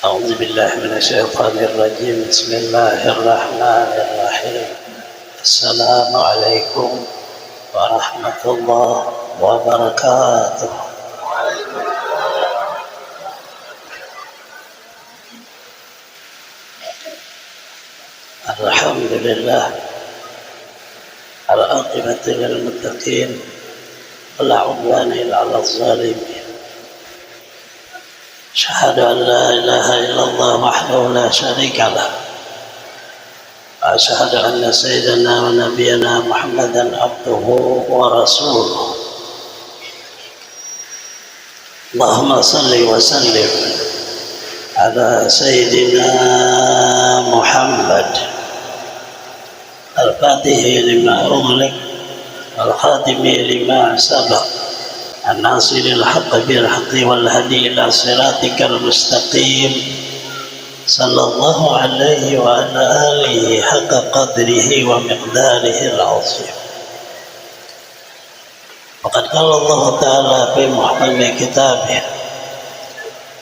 أعوذ بالله من الشيطان الرجيم. بسم الله الرحمن الرحيم. السلام عليكم ورحمة الله وبركاته. الحمد لله، العاقبة للمتقين ولا عدوان إلا على الظالمين. أشهد أن لا إله إلا الله وحده لا شريك له، وأشهد أن سيدنا ونبينا محمدا عبده ورسوله. اللهم صل وسلم على سيدنا محمد الفاتح لما أغلق والخاتم لما سبق، الناصر الحق بالحق والهدي إلى صراطك المستقيم، صلى الله عليه وعلى آله حق قدره ومقداره العظيم. وقد قال الله تعالى في محكم كتابه: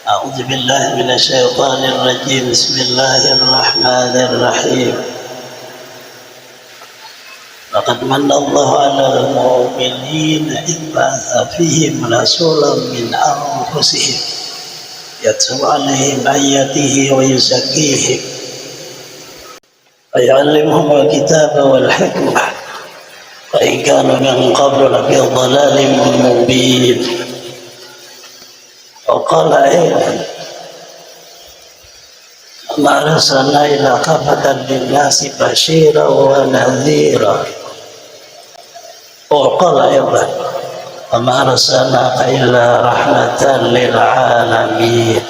أعوذ بالله من الشيطان الرجيم. بسم الله الرحمن الرحيم. لقد من الله على المؤمنين إذ بعث فيهم رسولا من أنفسهم يتلو عليهم آياته ويزكيهم ويعلمهم الكتاب والحكمة وإن كانوا من قبل لفي ضلال مبين. وقال أيضا: ما أرسلنا إلا كافة للناس بشيرا ونذيرا. وقال أيضا: وما أرسلناك إلا رحمة للعالمين.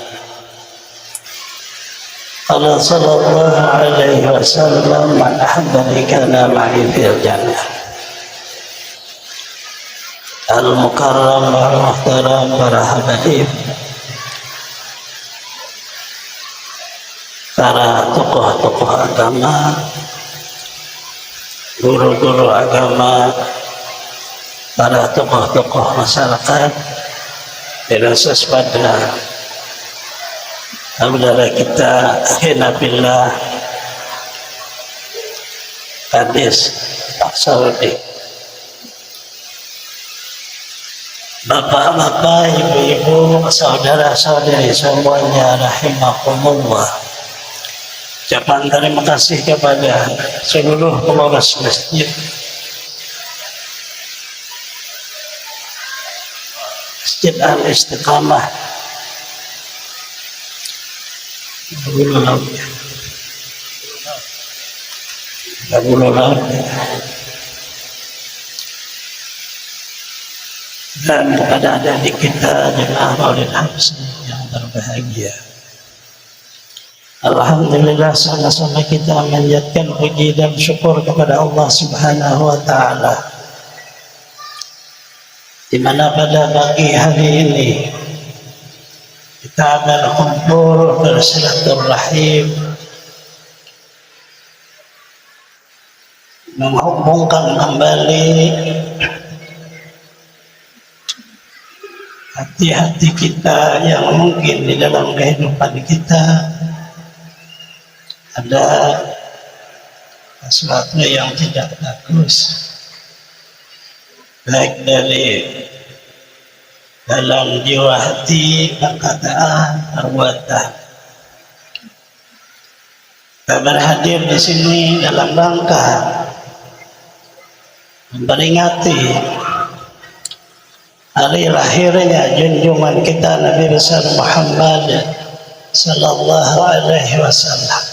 قال صلى الله عليه وسلم: من أحبني كان معي في الجنة. المكرم والمحترم para habaib, para tokoh-tokoh agama, guru-guru agama, para tokoh-tokoh masyarakat, terkhusus pada saudara kita Hinabillah Kadis Pak Saudi, bapak-bapak, ibu-ibu, saudara-saudari semuanya, rahimakumullah. Ucapan terima kasih kepada seluruh pengurus masjid, Masjid Al-Istiqamah dan kepada adik-adik kita jemaah Maulid Hamzah yang berbahagia. Alhamdulillah, sama-sama kita menjadikan puji dan syukur kepada Allah Subhanahu wa Ta'ala, di mana pada pagi hari ini kita berkumpul bersilaturahim, menghubungkan kembali hati-hati kita yang mungkin di dalam kehidupan kita ada sesuatu yang tidak bagus, baik dari dalam jiwa hati, perkataan, perbuatan. Kita berhadir di sini dalam rangka memperingati hari lahirnya junjungan kita Nabi besar Muhammad sallallahu alaihi wasallam,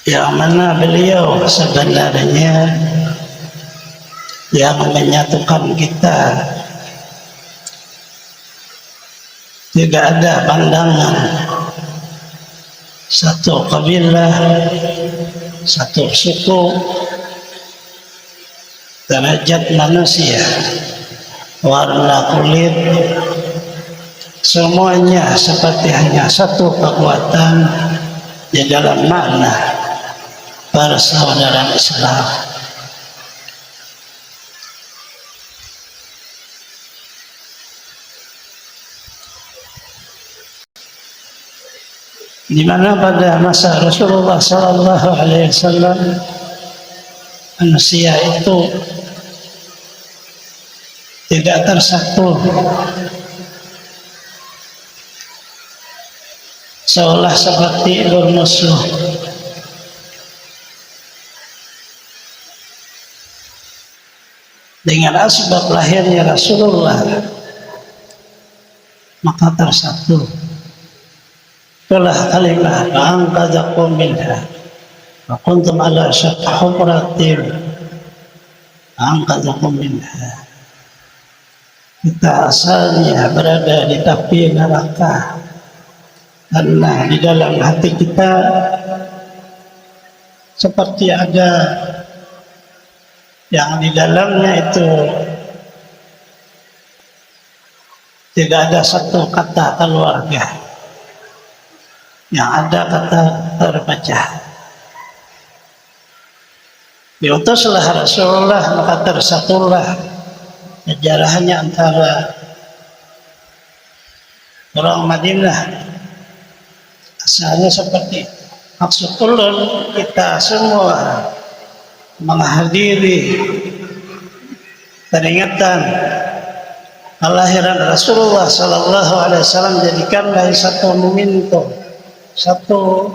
yang mana beliau sebenarnya yang menyatukan kita. Tidak ada pandangan satu kabilah, satu suku, derajat manusia, warna kulit, semuanya seperti hanya satu kekuatan di dalam makna persaudaraan Islam. di mana pada masa Rasulullah Sallallahu Alaihi Wasallam manusia itu tidak tersatu, seolah seperti bermusuh. Dengan asbab lahirnya Rasulullah, maka tersatu. Itulah kalimah "Anqadzakum minha wa kuntum ala syaffi hufratin anqadzakum minha." Kita asalnya berada di tepi neraka, karena di dalam hati kita seperti ada yang di dalamnya itu tidak ada satu kata keluarga, yang ada kata terpecah. Diutuslah Rasulullah, maka tersatulah sejarahnya antara orang Madinah. Asalnya seperti maksud ulun, kita semua menghadiri peringatan kelahiran Rasulullah Sallallahu Alaihi Wasallam, jadikanlah satu momentum, satu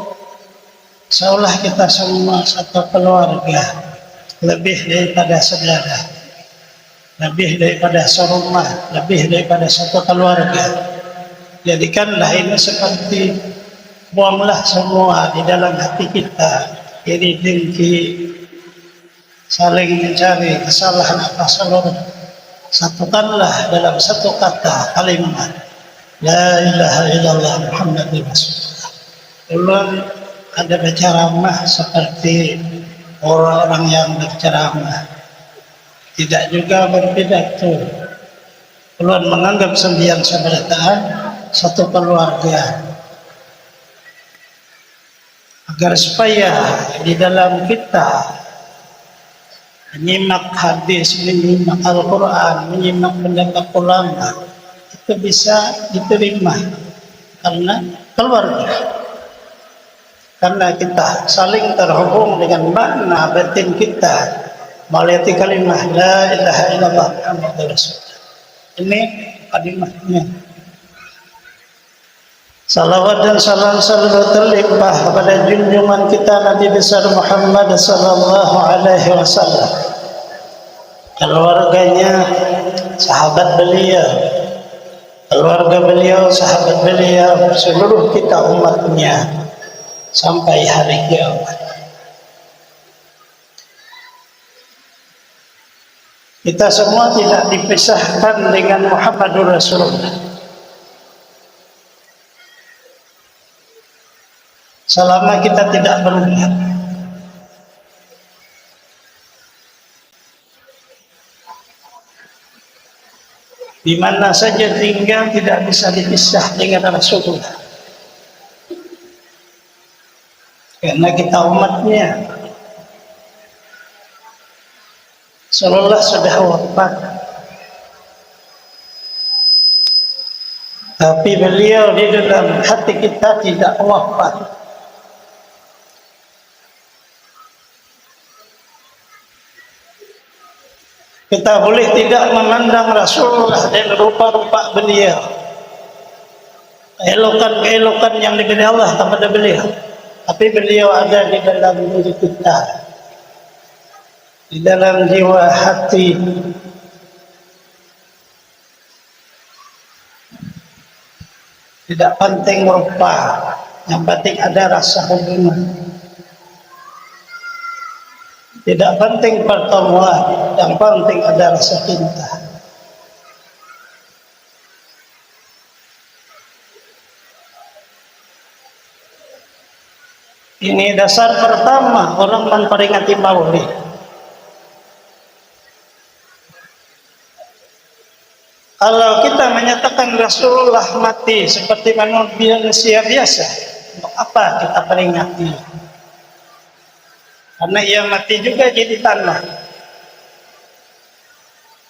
seolah kita semua satu keluarga, lebih daripada saudara, lebih daripada serumah, lebih daripada satu keluarga. Jadikanlah ini seperti, buanglah semua di dalam hati kita iri dengki, saling mencari kesalahan atas seluruh. Satukanlah dalam satu kata kalimat La ilaha illallah Muhammadur Rasulullah. Ulun ada berceramah seperti orang-orang yang berceramah, tidak juga berpidato. Ulun menganggap sembilan seberataan satu keluarga, agar supaya di dalam kita menyimak hadis, menyimak Al-Quran, menyimak pendapat ulama, itu bisa diterima karena keluarga, karena kita saling terhubung dengan makna batin kita melalui kalimat La ilaha illallah Muhammadur Rasulullah. Ini kalimatnya. Salawat dan salam selalu terlimpah kepada junjungan kita Nabi besar Muhammad sallallahu alaihi wasallam, keluarganya, sahabat beliau, keluarga beliau, sahabat beliau, seluruh kita umatnya sampai hari kiamat. Kita semua tidak dipisahkan dengan Muhammadur Rasulullah. Selama kita tidak berubah, di mana saja tinggal tidak bisa dipisah dengan Rasulullah, karena kita umatnya. Rasulullah sudah wafat, tapi beliau di dalam hati kita tidak wafat. Kita boleh tidak memandang Rasulullah dan rupa-rupa beliau, keelokan-keelokan yang diberi Allah kepada beliau, tapi beliau ada di dalam diri kita, di dalam jiwa hati. Tidak penting rupa, yang penting ada rasa hubungan. Tidak penting pertemuan, yang penting ada rasa cinta. Ini dasar pertama orang memperingati Maulid. Kalau kita menyatakan Rasulullah mati seperti manusia biasa, untuk apa kita peringati? Karena ia mati juga jadi tanah.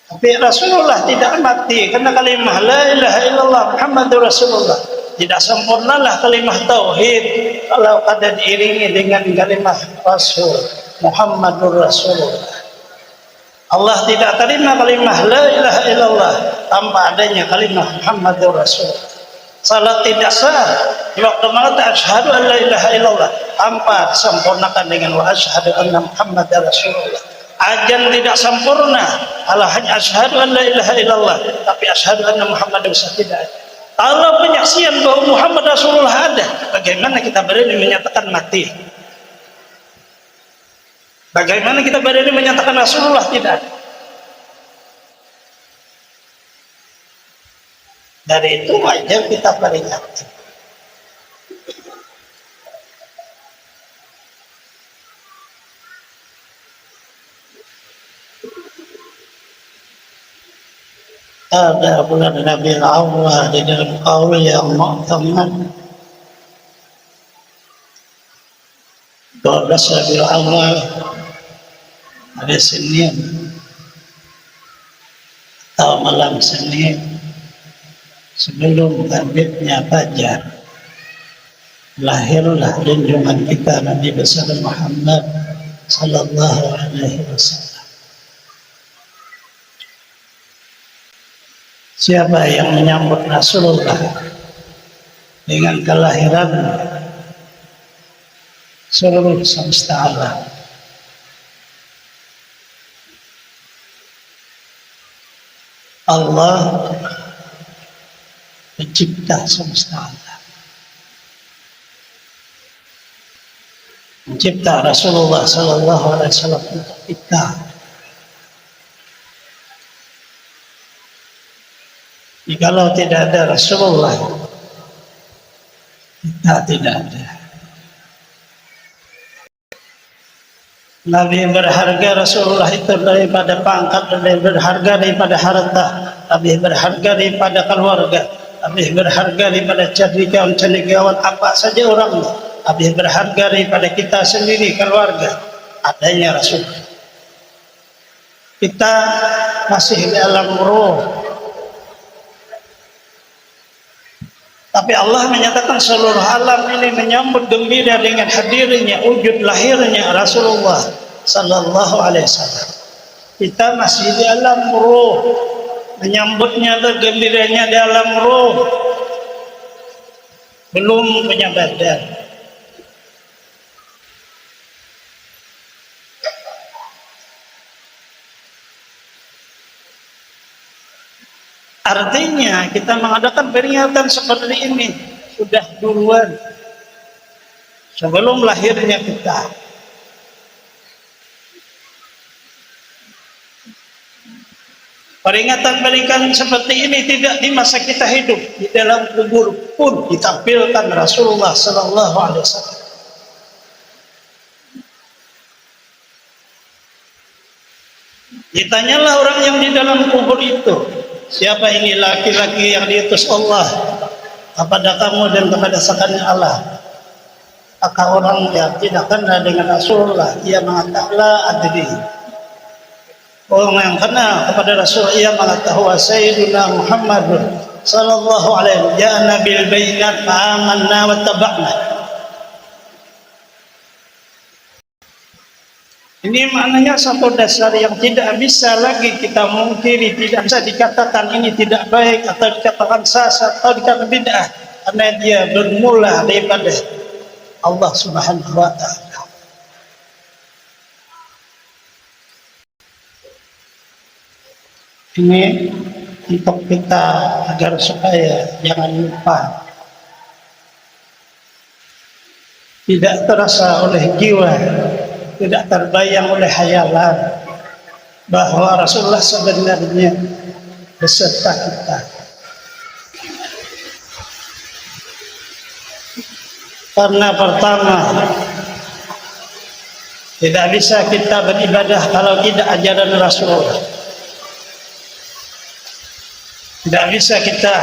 Tapi Rasulullah tidak mati, karena kalimat La ilaha illallah Muhammadur Rasulullah Tidak sempurnalah kalimah tauhid kalau kada diiringi dengan kalimah Rasul, Muhammadur Rasulullah. Allah tidak terima kalimah la ilaha illallah tanpa adanya kalimah Muhammadur Rasulullah. Salat tidak sah di waktu mengatakan asyhadu an la ilaha illallah tanpa disempurnakan dengan wa asyhadu anna Muhammadar Rasulullah. Azan tidak sempurna kalau hanya asyhadu an la ilaha illallah tapi asyhadu anna Muhammadar Rasulullah tidak ada. Kalau penyaksian bahwa Muhammad Rasulullah ada, bagaimana kita berani menyatakan mati? Bagaimana kita berani menyatakan Rasulullah tidak ada? Dari itu wajar kita peringati. Ada bulan Rabiul Awwal di dalam qaul yang mu'tamad 12 Rabiul Awwal hari Senin atau malam Senin sebelum terbitnya fajar, lahirlah junjungan kita Nabi besar Muhammad sallallahu alaihi wasallam. Siapa yang menyambut Rasulullah dengan kelahiran seluruh semesta alam, Allah pencipta semesta alam, mencipta Rasulullah sallallahu alaihi wasallam untuk kita. Jikalau tidak ada Rasulullah, kita tidak ada. Lebih berharga Rasulullah itu daripada pangkat, lebih berharga daripada harta, lebih berharga daripada keluarga, lebih berharga daripada cendekiawan apa saja orangnya, lebih berharga daripada kita sendiri keluarga. Adanya Rasulullah. Kita masih di alam roh. Tapi Allah menyatakan seluruh alam ini menyambut gembira dengan hadirnya, wujud lahirnya Rasulullah sallallahu alaihi wasallam. Kita masih di alam ruh, menyambutnya bergembiranya di alam ruh. Belum punya badan. Artinya kita mengadakan peringatan seperti ini sudah duluan sebelum lahirnya kita. Peringatan-peringatan seperti ini tidak di masa kita hidup, di dalam kubur pun ditampilkan Rasulullah sallallahu alaihi wasallam. Ditanyalah orang yang di dalam kubur itu, siapa ini laki-laki yang diutus Allah kepada kamu dan kepada sekalian Allah? Maka orang yang tidak kenal dengan Rasulullah, ia mengatakan la adri. Orang yang kenal kepada Rasul, ia mengatakan wa sayyidina Muhammadun sallallahu alaihi wasallam ja'ana bil bayyinat fa'amanna wa taba'na. Ini maknanya satu dasar yang tidak bisa lagi kita mungkiri, tidak bisa dikatakan ini tidak baik atau dikatakan sesat atau dikatakan bid'ah, karena dia bermula daripada Allah Subhanahu wa taala. Ini untuk kita agar supaya jangan lupa, tidak terasa oleh jiwa, tidak terbayang oleh hayalan bahwa Rasulullah sebenarnya beserta kita. Karena pertama, tidak bisa kita beribadah kalau tidak ajaran Rasulullah. Tidak bisa kita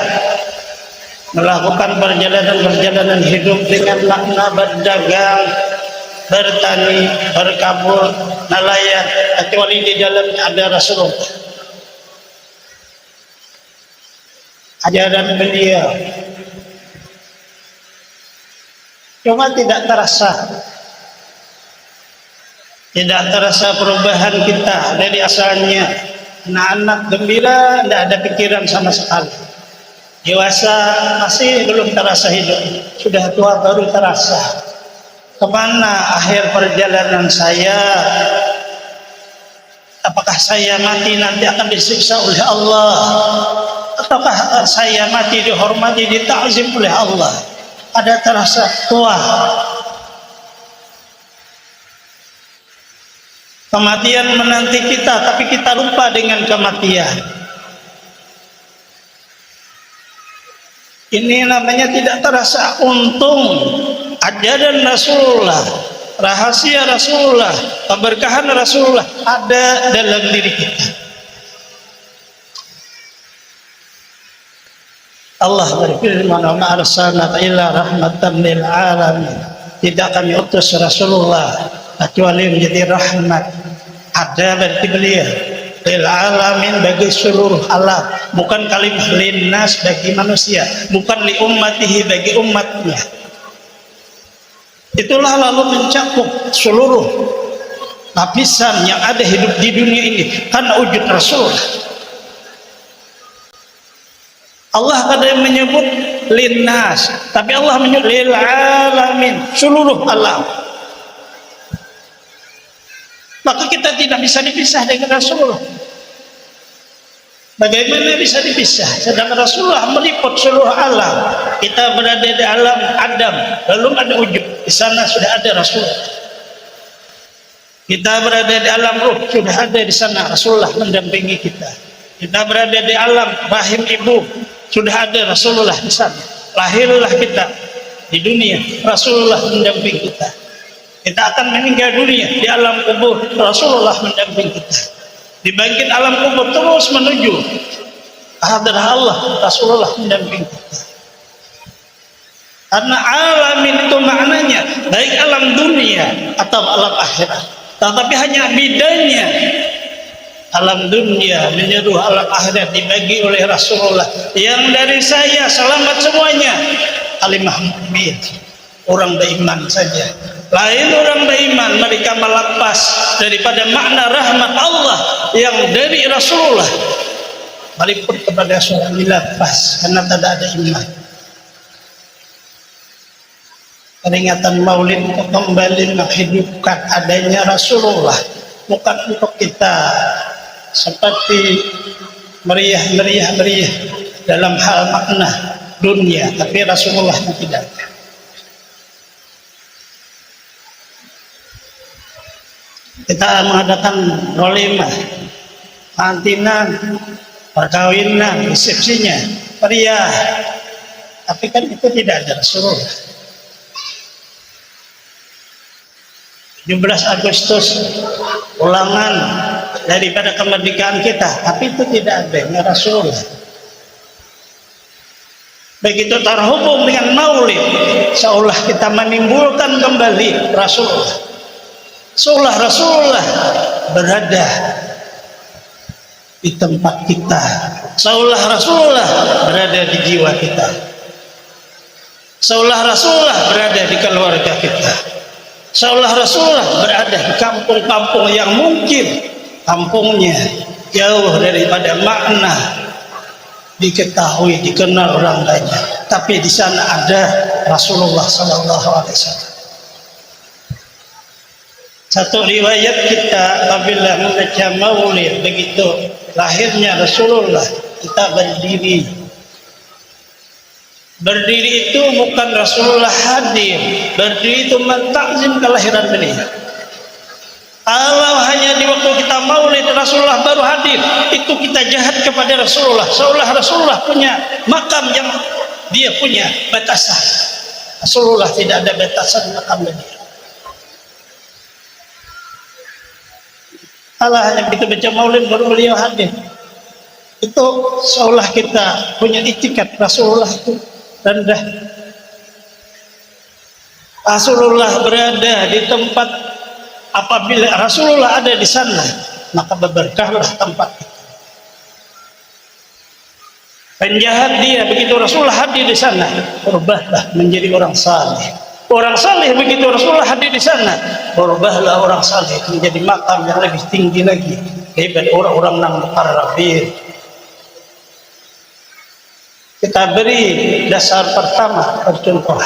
melakukan perjalanan hidup dengan makna berdagang, bertani, berkabul, nelayan, kecuali di dalamnya ada Rasulullah. Ajaran beliau cuma tidak terasa perubahan kita dari asalnya. Anak-anak gembira, tidak ada pikiran sama sekali. Dewasa masih belum terasa hidup, sudah tua baru terasa. Kemana akhir perjalanan saya? Apakah saya mati nanti akan disiksa oleh Allah, ataukah saya mati dihormati, ditakzim oleh Allah? Ada terasa tua. Kematian menanti kita, tapi kita lupa dengan kematian. Ini namanya tidak terasa. Untung ajaran Rasulullah, rahasia Rasulullah, keberkahan Rasulullah ada dalam diri kita. Allah berfirman, "Wa ma arsalnaka illa rahmatan lil alamin." Tidak kami utus Rasulullah kecuali menjadi rahmat. Ada berarti beliau lil alamin, bagi seluruh alam, bukan kalimat linnas, bagi manusia, bukan li ummatihi, bagi umatnya. Itulah lalu mencakup seluruh lapisan yang ada hidup di dunia ini karena wujud Rasul. Allah kadang menyebut linnas, tapi Allah menyebut lil alamin, seluruh alam. Maka kita tidak bisa dipisah dengan Rasulullah. Bagaimana bisa dipisah? Sedangkan Rasulullah meliput seluruh alam. Kita berada di alam Adam, belum ada wujud. Di sana sudah ada Rasulullah. Kita berada di alam ruh, sudah ada di sana Rasulullah mendampingi kita. Kita berada di alam rahim ibu, sudah ada Rasulullah di sana. Lahirlah kita di dunia, Rasulullah mendampingi kita. Kita akan meninggal dunia di alam kubur, Rasulullah mendampingi kita. Dibangkit alam kubur terus menuju hadirat Allah, Rasulullah mendampingi kita. Karena alamin itu maknanya baik alam dunia atau alam akhirat. Tetapi hanya bedanya alam dunia menyeru alam akhirat dibagi oleh Rasulullah. Yang dari saya selamat semuanya kalimah mukmin, orang beriman saja. Lain orang beriman, mereka melepas daripada makna rahmat Allah yang dari Rasulullah, meliput kepada seorang dilepas karena tidak ada iman. Peringatan Maulid untuk kembali menghidupkan adanya Rasulullah, bukan untuk kita seperti meriah dalam hal makna dunia, tapi Rasulullah tidak. Kita mengadakan rolimah, kantinan, perkawinan, resepsinya, meriah, tapi kan itu tidak ada Rasulullah. 17 Agustus ulangan daripada kemerdekaan kita, tapi itu tidak ada Rasulullah. Begitu terhubung dengan Maulid, seolah kita menimbulkan kembali Rasulullah. Seolah Rasulullah berada di tempat kita, seolah Rasulullah berada di jiwa kita, seolah Rasulullah berada di keluarga kita, seolah Rasulullah berada di kampung-kampung yang mungkin kampungnya jauh daripada makna diketahui, dikenal orang banyak, tapi di sana ada Rasulullah Sallallahu Alaihi Wasallam. Satu riwayat kita apabila membaca Maulid, begitu lahirnya Rasulullah, kita berdiri. Berdiri itu bukan Rasulullah hadir, berdiri itu mentakzim kelahiran beliau. Kalau hanya di waktu kita Maulid Rasulullah baru hadir, itu kita jahat kepada Rasulullah. Seolah Rasulullah punya makam yang dia punya batasan. Rasulullah tidak ada batasan makam beliau. Allah hanya begitu baca Maulid baru beliau hadir. Itu seolah kita punya itikat Rasulullah itu rendah. Rasulullah berada di tempat, apabila Rasulullah ada di sana, maka berberkahlah tempat itu. Penjahat dia, begitu Rasulullah hadir di sana, berubahlah menjadi orang saleh. Orang saleh begitu Rasulullah hadir di sana, berubahlah orang saleh menjadi makam yang lebih tinggi lagi daripada orang-orang yang mukarrabin. Kita beri dasar pertama, contoh.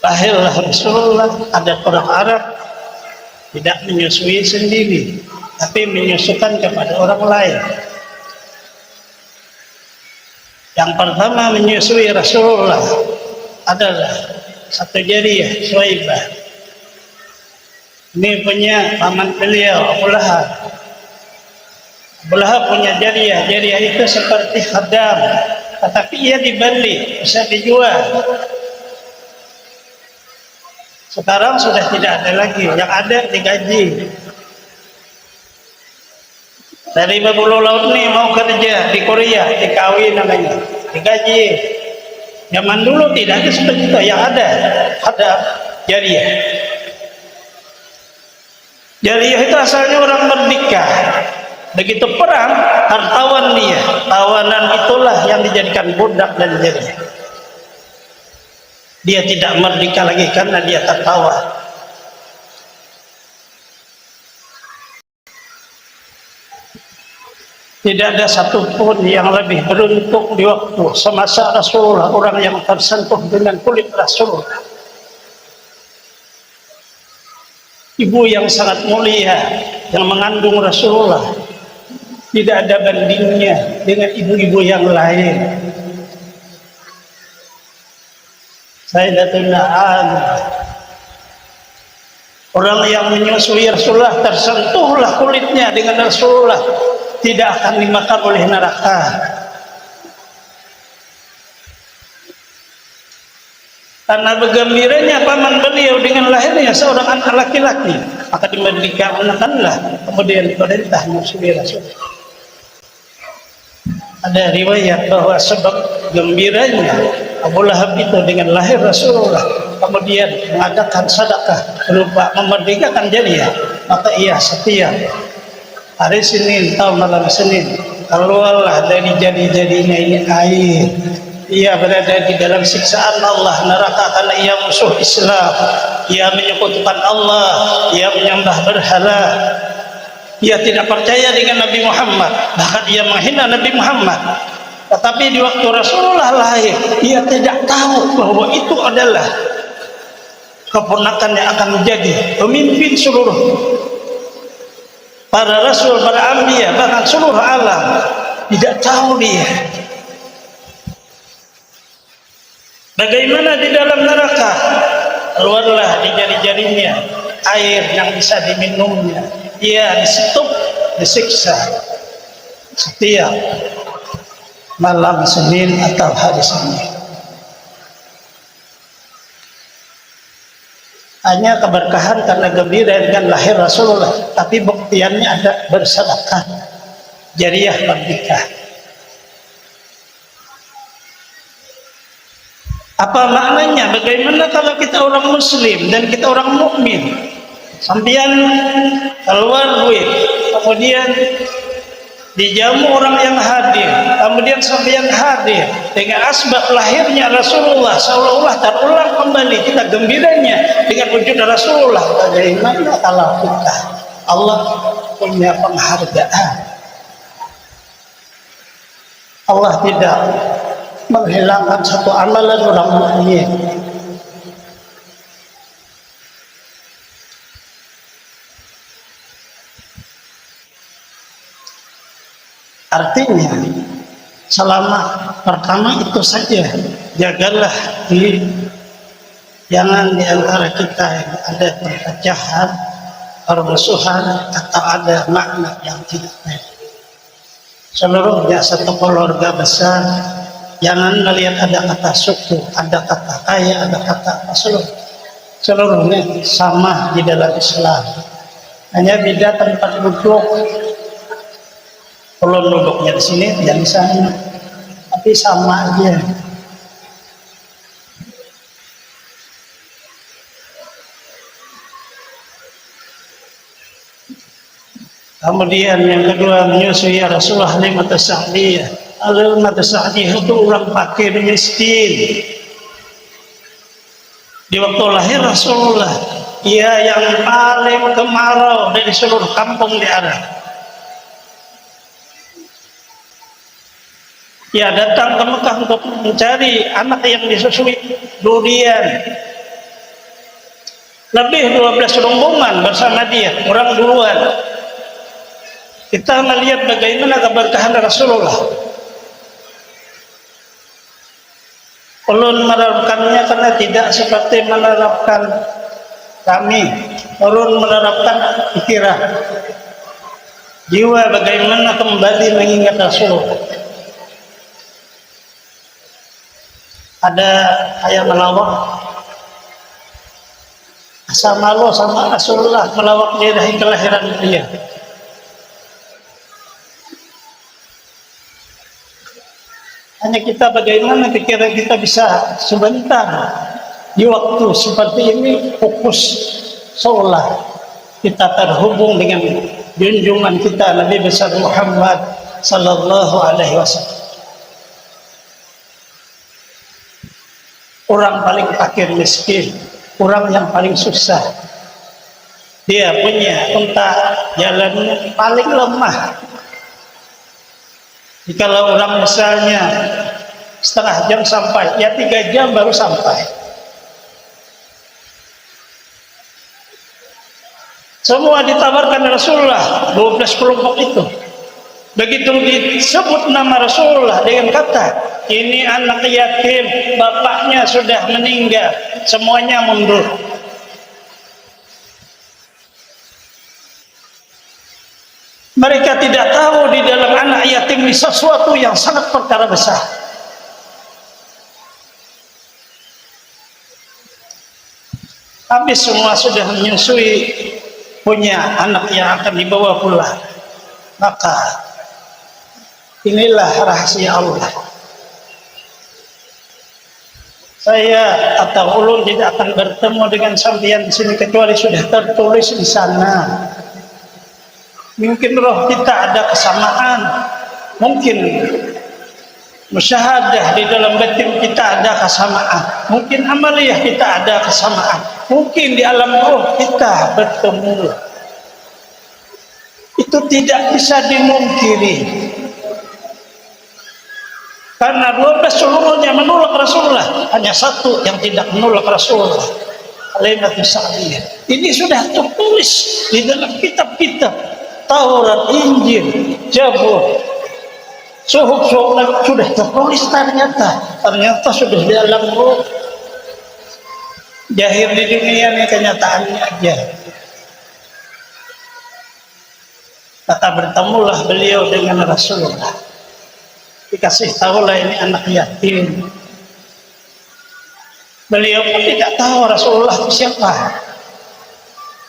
Lahirlah Rasulullah, ada orang Arab tidak menyusui sendiri, tapi menyusukan kepada orang lain. Yang pertama menyusui Rasulullah adalah satu jariyah, Suwaibah. Ini punya paman beliau, Abu Lahab. Abu Lahab punya jariyah. Jariyah itu seperti khadam, tetapi ia dibeli, bisa dijual. Sekarang sudah tidak ada lagi, yang ada digaji. Dari Babulu Laut ini mau kerja di Korea, dikawin namanya, digaji. Zaman dulu tidak ada seperti itu, yang ada jariyah. Jariyah itu asalnya orang merdeka. Begitu perang, hartawan dia. Tawanan itulah yang dijadikan budak dan jariyah. Dia tidak merdeka lagi karena dia tertawan. Tidak ada satupun yang lebih beruntung di waktu semasa Rasulullah, orang yang tersentuh dengan kulit Rasulullah. Ibu yang sangat mulia yang mengandung Rasulullah, tidak ada bandingnya dengan ibu-ibu yang lain. Sayyidatuna Aminah, orang yang menyusui Rasulullah, tersentuhlah kulitnya dengan Rasulullah, tidak akan dimakan oleh neraka. Karena bergembiranya paman beliau dengan lahirnya seorang anak laki-laki, maka dimerdekakanlah kemudian perintah menyusui Rasulullah. Ada riwayat bahwa sebab gembiranya Abu Lahab itu dengan lahir Rasulullah, kemudian mengadakan sedekah berupa memerdekakan jariyah, maka ia setiap hari Senin atau malam Senin keluarlah dari jari-jarinya ini air. Ia berada di dalam siksaan Allah neraka karena ia musuh Islam, ia menyekutukan Allah, ia menyembah berhala, ia tidak percaya dengan Nabi Muhammad, bahkan ia menghina Nabi Muhammad. Tetapi di waktu Rasulullah lahir, ia tidak tahu bahwa itu adalah keponakan yang akan menjadi pemimpin seluruh para rasul, para anbiya, bahkan seluruh alam. Tidak tahu dia. Bagaimana di dalam neraka, keluarlah di jari-jarinya air yang bisa diminumnya. Ia disetup, disiksa setiap malam Senin atau hari Senin. Hanya keberkahan karena gembira dengan lahir Rasulullah, tapi buktiannya ada bersedekah, jariyah merdeka. Apa maknanya? Bagaimana kalau kita orang Muslim dan kita orang mukmin, sampean keluar duit, kemudian dijamu orang yang hadir, kemudian sampean hadir dengan asbab lahirnya Rasulullah, seolah-olah terulang kembali kita gembiranya dengan wujud Rasulullah. Bagaimana kalau kita, Allah punya penghargaan, Allah tidak menghilangkan satu amalan orang mukmin. Artinya selama pertama itu saja, jagalah jangan di antara kita yang ada perpecahan, permusuhan, atau ada makna yang tidak baik. Seluruhnya satu keluarga besar. Jangan melihat ada kata suku, ada kata kaya, ada kata apa, seluruhnya sama di dalam Islam. Hanya beda tempat duduk. Kalau duduknya di sini, dia di sana, tapi sama aja. Kemudian yang kedua, menyusui Rasulullah Halimah Sa'diyah. Halimah Sa'diyah itu orang fakir miskin, Di waktu lahir Rasulullah, ia yang paling kemarau dari seluruh kampung di Arab. Ia datang ke Mekah untuk mencari anak yang disusui durian. Lebih 12 rombongan bersama dia, orang duluan. Kita melihat bagaimana keberkahan Rasulullah. Ulun menerapkannya karena tidak seperti menerapkan kami. Ulun menerapkan pikiran, jiwa bagaimana kembali mengingat Rasulullah. Ada ayat melawak, asa malu sama Rasulullah melawak di hari kelahiran dia. Hanya kita bagaimana pikiran kita bisa sebentar di waktu seperti ini fokus seolah kita terhubung dengan junjungan kita Nabi besar Muhammad sallallahu alaihi wasallam. Orang paling fakir miskin, orang yang paling susah, dia punya unta jalan paling lemah. Jikalau orang misalnya setengah jam sampai, ya 3 jam baru sampai. Semua ditawarkan Rasulullah 12 kelompok itu. Begitu disebut nama Rasulullah dengan kata, ini anak yatim, bapaknya sudah meninggal, semuanya mundur. Mereka tidak tahu di dalam anak yatim ini sesuatu yang sangat perkara besar. Habis semua sudah menyusui punya anak yang akan dibawa pulang. Maka inilah rahasia Allah. Saya atau ulun tidak akan bertemu dengan sampeyan di sini kecuali sudah tertulis di sana. Mungkin roh kita ada kesamaan, mungkin musyahadah di dalam batin kita ada kesamaan, mungkin amaliyah kita ada kesamaan, mungkin di alam roh kita bertemu. Itu tidak bisa dimungkiri. Karena 12 seluruhnya menolak Rasulullah, hanya satu yang tidak menolak Rasulullah, Kalimatus Sa'diyah. Ini sudah tertulis di dalam kitab-kitab Taurat, Injil, Zabur, Suhuf sudah tertulis ternyata sudah di alam roh. Jahir di dunia ini kenyataannya aja. Kata bertemulah beliau dengan Rasulullah, dikasih tahulah ini anak yatim. Beliau pun tidak tahu Rasulullah itu siapa.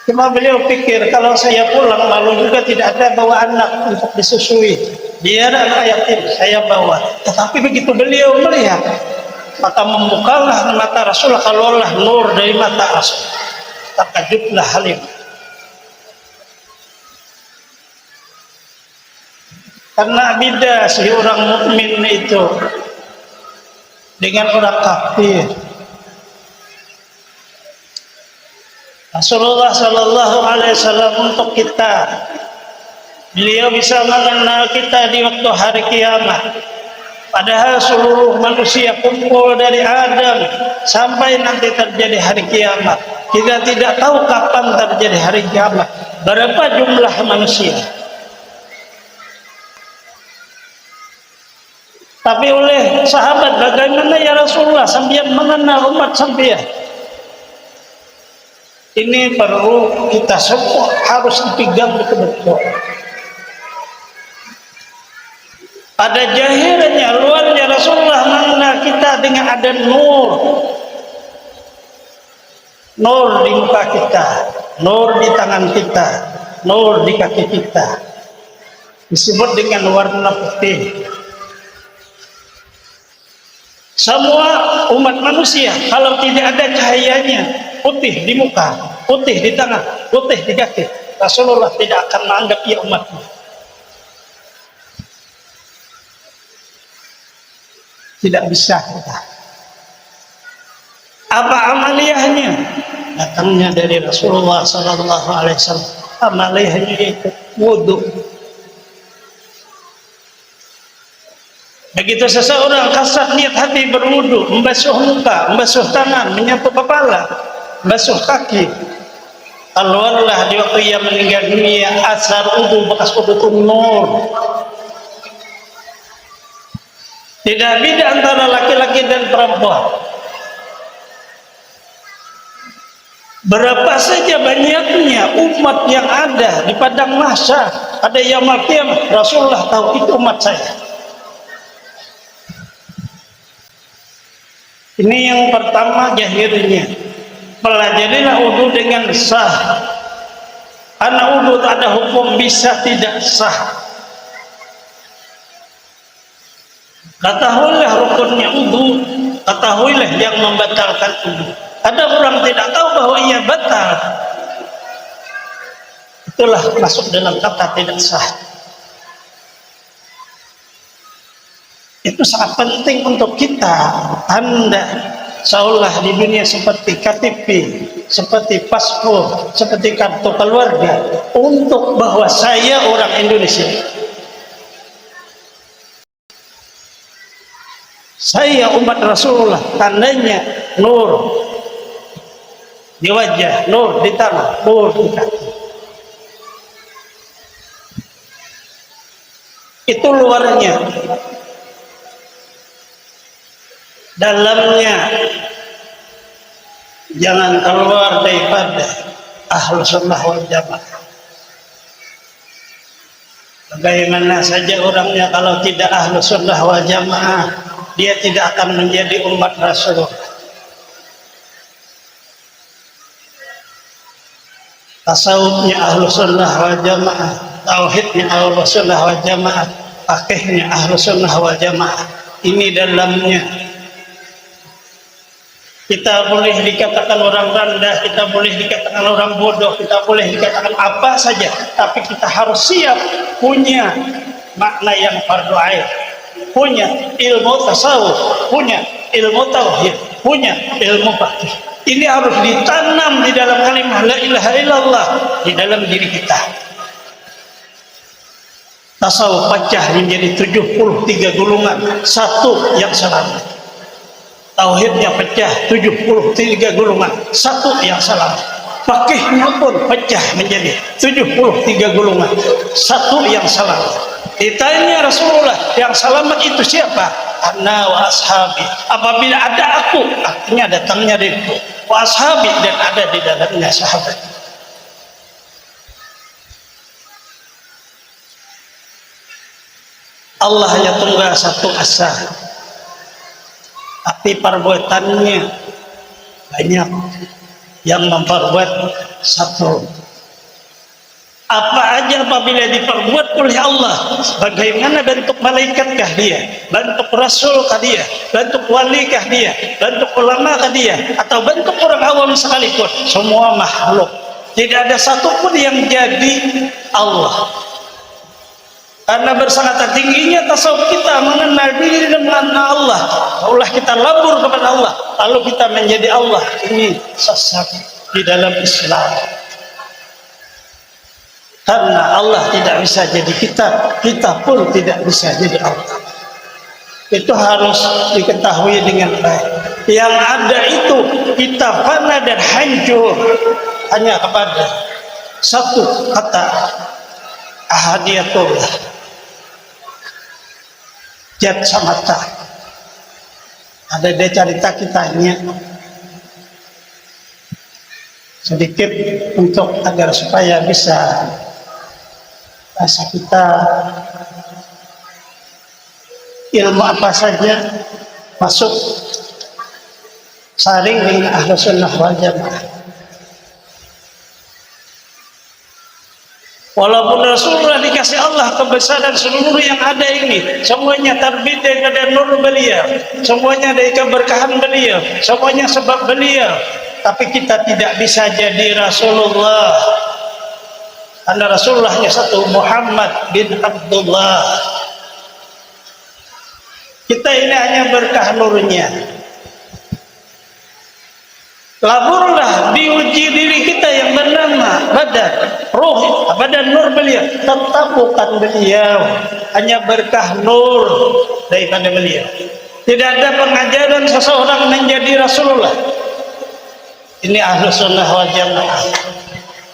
Cuma beliau pikir kalau saya pulang malu juga tidak ada bawa anak untuk disusui. Biar anak yatim saya bawa. Tetapi begitu beliau melihat, maka membukalah mata Rasulullah, kalaulah nur dari mata Rasul. Takjublah Halim. Karena beda si orang mukmin itu dengan orang kafir. Rasulullah Sallallahu Alaihi Wasallam untuk kita, beliau bisa mengenal kita di waktu hari kiamat. Padahal seluruh manusia kumpul dari Adam sampai nanti terjadi hari kiamat. Kita tidak tahu kapan terjadi hari kiamat, berapa jumlah manusia. Tapi oleh sahabat, bagaimana ya Rasulullah sambian mengenal umat sambian? Ini perlu kita semua harus dipegang betul-betul. Pada jahirnya, luarnya Rasulullah mengenal kita dengan ada nur. Nur di muka kita, nur di tangan kita, nur di kaki kita. Disebut dengan warna putih. Semua umat manusia kalau tidak ada cahayanya, putih di muka, putih di tangan, putih di kaki, Rasulullah tidak akan menganggap ia umatnya. Tidak bisa kita. Apa amaliyahnya? Datangnya dari Rasulullah Sallallahu Alaihi Wasallam. Amaliyahnya itu wudhu. Begitu seseorang kasat niat hati berwudu, membasuh muka, membasuh tangan, menyapu kepala, membasuh kaki, keluarlah di waktu ia meninggal dunia asar wudu, bekas wudu itu nur. Tidak beda antara laki-laki dan perempuan. Berapa saja banyaknya umat yang ada di padang mahsyar, ada yaumul qiyamah, Rasulullah tahu itu umat saya. Ini yang pertama jahirnya. Pelajarilah wudu dengan sah. Karena wudu ada hukum bisa tidak sah. Ketahuilah rukunnya wudu, ketahuilah yang membatalkan wudu. Ada orang tidak tahu bahwa ia batal. Itulah masuk dalam kata tidak sah. Itu sangat penting untuk kita. Anda seolah di dunia seperti KTP, seperti paspor, seperti kartu keluarga, untuk bahwa saya orang Indonesia, saya umat Rasulullah. Tandanya nur di wajah, nur di tangan, nur di kaki. Itu luarnya. Dalamnya jangan keluar daripada Ahlus Sunnah wal Jamaah. Bagaimana saja orangnya kalau tidak Ahlus Sunnah wal Jamaah, dia tidak akan menjadi umat Rasulullah. Tasawufnya Ahlus Sunnah wal Jamaah, tauhidnya Ahlus Sunnah wal Jamaah, fikihnya Ahlus Sunnah wal Jamaah. Ini dalamnya. Kita boleh dikatakan orang rendah, kita boleh dikatakan orang bodoh, kita boleh dikatakan apa saja, tapi kita harus siap punya makna yang fardu ain, punya ilmu tasawuf, punya ilmu tauhid, punya ilmu fikih. Ini harus ditanam di dalam kalimat la ilaha illallah di dalam diri kita. Tasawuf pecah menjadi 73 golongan, satu yang selamat. Tauhidnya pecah 73 golongan, satu yang selamat. Fikihnya pun pecah menjadi 73 golongan, satu yang selamat. Ditanya Rasulullah, yang selamat itu siapa? Ana wa ashabi. Apabila ada aku, artinya datangnya diriku. Wa ashabi, dan ada di dalamnya sahabat. Allah yang tunggal satu asa, tapi perbuatannya banyak yang memperbuat satu. Apa aja apabila diperbuat oleh Allah, bagaimana bentuk malaikatkah dia, bentuk rasulkah dia, bentuk walikah dia, bentuk ulamakah dia, atau bentuk orang awam sekalipun, semua makhluk. Tidak ada satupun yang jadi Allah. Karena bersangatan tingginya tasawuf kita mengenal diri dan mengenal Allah, Allah kita labur kepada Allah, lalu kita menjadi Allah. Ini sesat di dalam Islam. Karena Allah tidak bisa jadi kita, kita pun tidak bisa jadi Allah. Itu harus diketahui dengan baik. Yang ada itu kita fana dan hancur hanya kepada satu kata, ahadiyatullah. Jat samata. Ada dia cerita kitanya sedikit untuk agar supaya bisa bahasa kita ilmu apa saja masuk saring dengan Ahlus Sunnah wal Jamaah. Walaupun Rasulullah dikasih Allah kebesaran seluruh yang ada ini, semuanya terbit daripada nur beliau, semuanya dari keberkahan beliau, semuanya sebab beliau, tapi kita tidak bisa jadi Rasulullah. Karena Rasulullahnya satu, Muhammad bin Abdullah. Kita ini hanya berkah nurnya. Laburlah diuji diri kita yang bernama badan, roh, badan nur beliau. Tetap bukan beliau, hanya berkah nur daripada beliau. Tidak ada pengajaran seseorang menjadi Rasulullah. Ini Ahlus Sunnah wal Jamaah.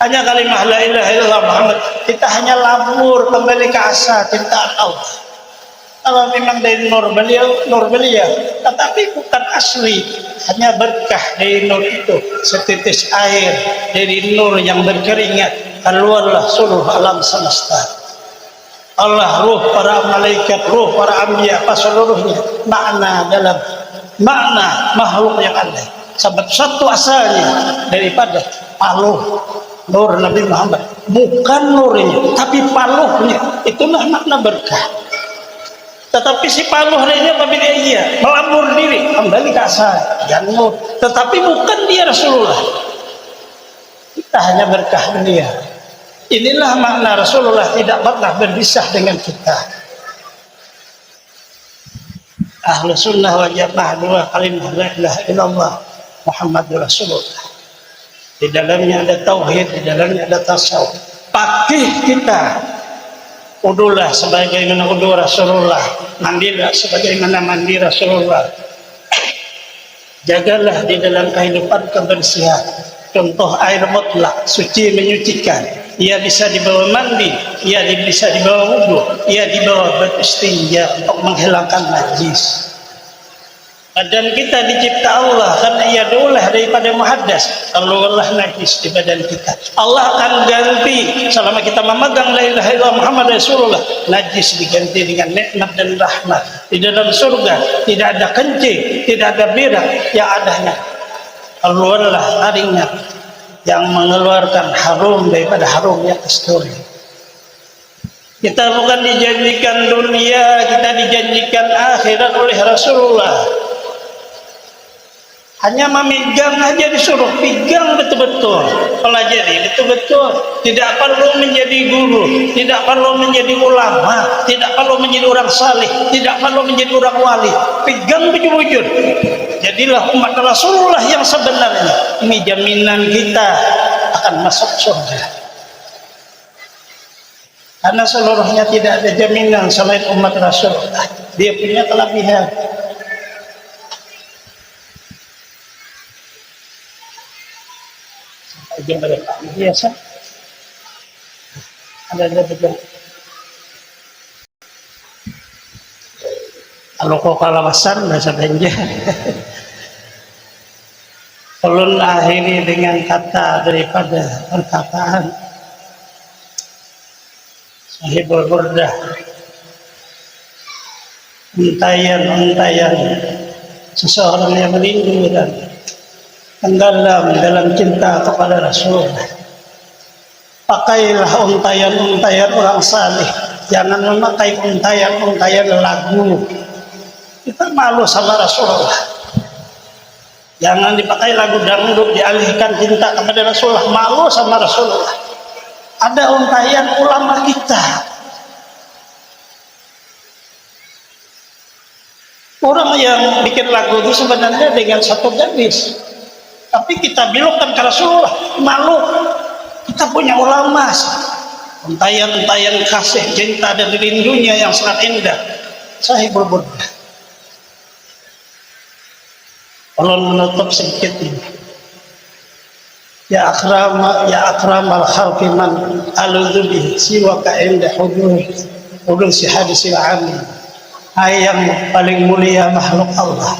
Hanya kalimat la ilaha illallah Muhammad. Kita hanya labur kembali ke asal cintaan Allah. Kalau memang dari nur beliau, tetapi bukan asli, hanya berkah dari nur itu, setitis air dari nur yang berkeringat, keluarlah seluruh alam semesta. Allah, ruh para malaikat, ruh para anbiya, seluruhnya makna dalam makna makhluk yang ada. Sebab satu asalnya daripada paluh nur Nabi Muhammad, bukan nurnya, tapi paluhnya. Itulah makna berkah. Tetapi si paluh lainnya apabila ia melabur diri kembali ke asal yang nur, tetapi bukan dia Rasulullah. Kita hanya berkah dia. Inilah makna Rasulullah tidak pernah berpisah dengan kita. Ahlus Sunnah wal Jamaah dua kalimat la ilaha illallah Muhammadur Rasulullah. Di dalamnya ada tauhid, di dalamnya ada tasawuf. Pakih kita, udulah sebagaimana udu Rasulullah, mandilah sebagaimana mandi Rasulullah. Jagalah di dalam kehidupan kebersihan. Contoh air mutlak, suci menyucikan. Ia bisa dibawa mandi, ia bisa dibawa wudu, ia dibawa beristinja untuk menghilangkan najis. Badan kita dicipta Allah karena ia daulah daripada muhaddas. Keluarlah najis di badan kita, Allah akan ganti selama kita memegang la ilaha illallah Muhammad Rasulullah. Najis diganti dengan nikmat dan rahmat. Di dalam surga tidak ada kencing, tidak ada berak, yang adanya keluarlah taringnya yang mengeluarkan harum daripada harumnya kasturi. Kita bukan dijanjikan dunia, kita dijanjikan akhirat oleh Rasulullah. Hanya memegang aja disuruh, pegang betul-betul, pelajari betul-betul. Tidak perlu menjadi guru, tidak perlu menjadi ulama, tidak perlu menjadi orang saleh, tidak perlu menjadi orang wali. Pegang bujur-bujur. Jadilah umat Rasulullah yang sebenarnya. Ini jaminan kita akan masuk surga. Karena seluruhnya tidak ada jaminan selain umat Rasulullah. Dia punya kelebihan. Biasa ada betul. Kalau kau kalawasan bahasa Benja. Ulun akhiri dengan kata daripada perkataan Sahibul Burdah. Untayan-untayan seseorang yang rindu dan tenggelam dalam cinta kepada Rasulullah. Pakailah untayan-untayan orang saleh, jangan memakai untayan-untayan lagu. Kita malu sama Rasulullah. Jangan dipakai lagu dangdut, dialihkan cinta kepada Rasulullah. Malu sama Rasulullah. Ada untayan ulama kita. Orang yang bikin lagu itu sebenarnya dengan satu gadis, tapi kita belokkan ke Rasulullah. Malu. Kita punya ulama. Untayan-untayan kasih cinta dan rindunya yang sangat indah. Sahibul Burdah. Allah menutup sedikit ini. Ya akram al-khalqi man aludhu bihi siwaka inda hudul si hadisil amin. Hai yang paling mulia makhluk Allah,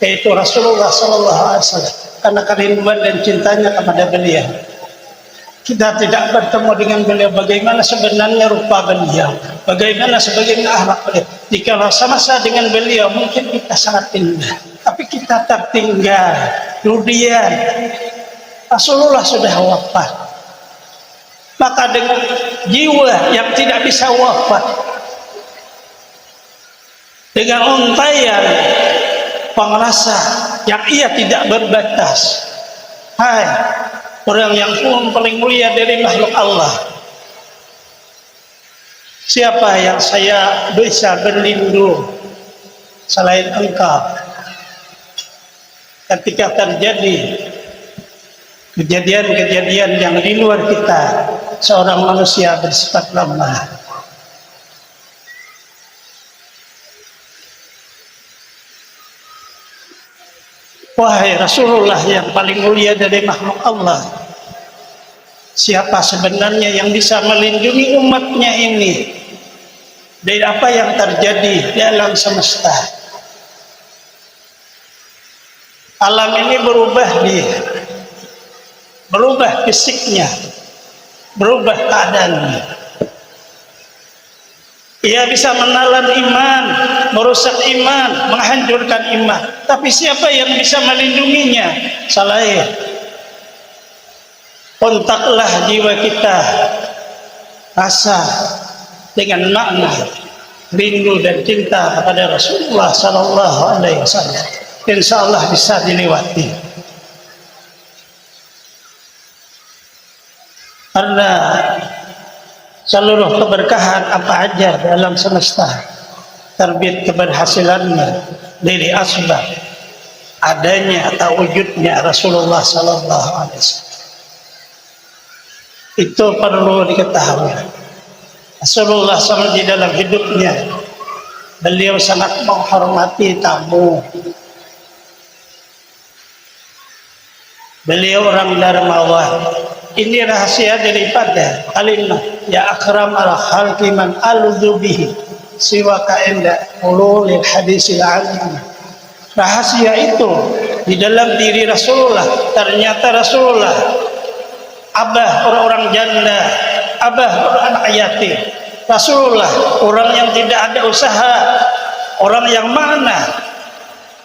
yaitu Rasulullah SAW. Karena kerinduan dan cintanya kepada beliau, kita tidak bertemu dengan beliau. Bagaimana sebenarnya rupa beliau, bagaimana sebagaimana akhlak beliau. Jika sama-sama dengan beliau mungkin kita sangat indah, tapi kita tertinggal. Kemudian Rasulullah sudah wafat, maka dengan jiwa yang tidak bisa wafat, dengan untayan pengrasa yang ia tidak berbatas, hai orang yang paling mulia dari makhluk Allah, siapa yang saya bisa berlindung selain engkau? ketika terjadi kejadian-kejadian yang di luar kita, seorang manusia bersifat lemah. Wahai Rasulullah yang paling mulia dari makhluk Allah, siapa sebenarnya yang bisa melindungi umatnya ini dari apa yang terjadi di alam semesta? Alam ini berubah fisiknya, berubah keadaannya. Ia bisa menelan iman, merusak iman, menghancurkan iman. Tapi siapa yang bisa melindunginya? Selain kontaklah jiwa kita, rasa dengan makna rindu dan cinta kepada Rasulullah Sallallahu Alaihi Wasallam. Insya Allah bisa dilewati. Karena seluruh keberkahan apa aja dalam semesta terbit keberhasilannya dari asbab adanya atau wujudnya Rasulullah Sallallahu Alaihi Wasallam. Itu perlu diketahui. Rasulullah SAW di dalam hidupnya beliau sangat menghormati tamu. Beliau orang dermawan. Ini rahasia daripada kalimat ya akramal khalqi man aludzu bihi siwaka inda ulul hadisil alim. Rahasia itu di dalam diri Rasulullah. Ternyata Rasulullah abah orang-orang janda, abah anak yatim. Rasulullah orang yang tidak ada usaha, orang yang mana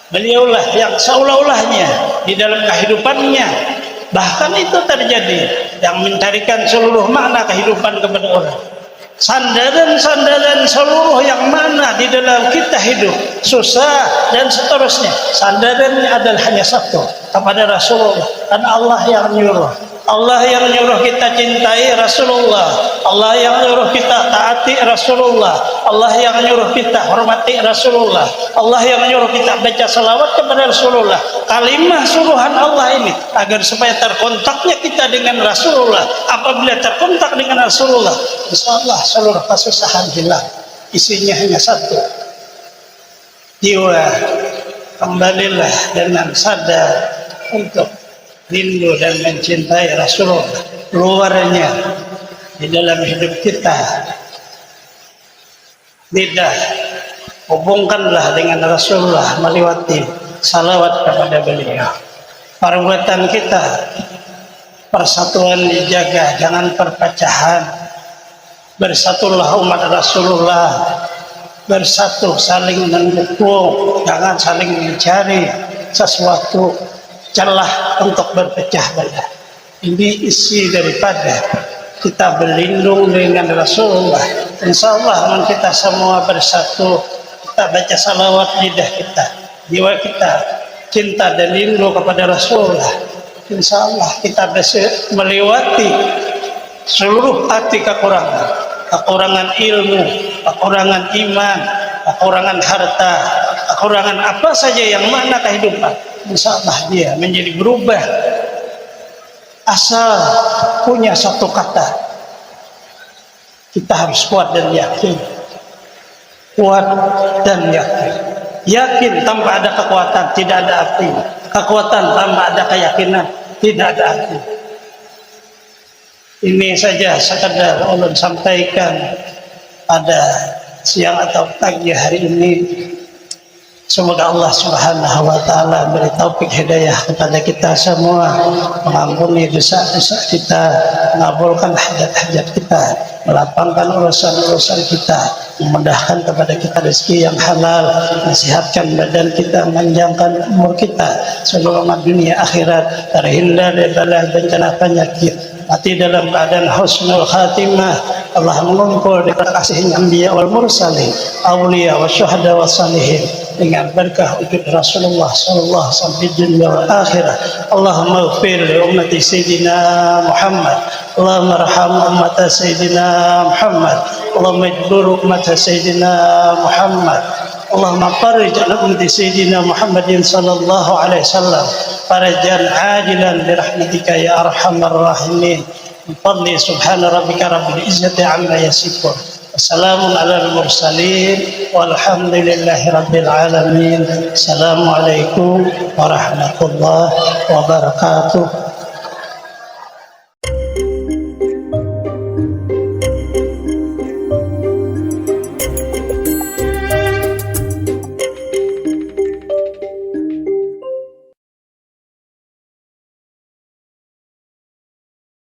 beliaulah yang seolah-olahnya di dalam kehidupannya. Bahkan itu terjadi yang mencarikan seluruh makna kehidupan kepada orang. Sandaran-sandaran seluruh yang mana di dalam kita hidup, susah dan seterusnya, sandarannya adalah hanya satu, kepada Rasulullah. Dan Allah yang nyuruh, Allah yang nyuruh kita cintai Rasulullah, Allah yang nyuruh kita taati Rasulullah, Allah yang nyuruh kita hormati Rasulullah, Allah yang nyuruh kita baca salawat kepada Rasulullah. Kalimah suruhan Allah ini agar supaya terkontaknya kita dengan Rasulullah. Apabila terkontak dengan Rasulullah, insyaallah seluruh kesusahan hilang. Isinya hanya satu, jiwa kembalilah dengan sadar untuk rindu dan mencintai Rasulullah. Luarnya di dalam hidup kita tidak, hubungkanlah dengan Rasulullah melewati salawat kepada beliau. Perbuatan kita, persatuan dijaga, jangan perpecahan. Bersatulah umat Rasulullah, bersatu saling mendukung, jangan saling mencari sesuatu celah untuk berpecah belah. Ini isi daripada kita berlindung dengan Rasulullah. Insyaallah kita semua bersatu, kita baca salawat, lidah kita, jiwa kita cinta dan rindu kepada Rasulullah. Insyaallah kita bisa melewati seluruh hati kekurangan ilmu, kekurangan iman, kekurangan harta, kekurangan apa saja yang mana kehidupan. Insyaallah dia menjadi berubah. Asal punya satu kata, kita harus kuat dan yakin. Kuat dan yakin. Yakin tanpa ada kekuatan tidak ada arti. Kekuatan tanpa ada keyakinan tidak ada arti. Ini saja sekadar ulun sampaikan pada siang atau pagi hari ini. Semoga Allah Subhanahu wa taala beri taufik hidayah kepada kita semua, mengampuni dosa-dosa kita, mengabulkan hajat-hajat kita, melapangkan urusan-urusan kita, memudahkan kepada kita rezeki yang halal, mensehatkan badan kita, memanjangkan umur kita, selamat dunia akhirat, terhindar dari bala bencana penyakit, mati dalam keadaan husnul khatimah. Allah mengumpul di kasihnya anbiya wal mursalin, awliya wa syuhada wa salihin, dengan berkah wujud Rasulullah sallallahu alaihi wasallam di dunia wal akhirah. Allahumma ighfir li ummati sayyidina Muhammad, Allahumma arham ummata sayyidina Muhammad, Allahumma ijbur ummata sayyidina Muhammad, اللهم فرج عن أمة سيدنا محمد صلى الله عليه وسلم فرجا عاجلا برحمتك يا أرحم الراحمين. بفضل سبحان ربك رب العزة عما يصفون وسلام على المرسلين والحمد لله رب العالمين. السلام عليكم ورحمة الله وبركاته.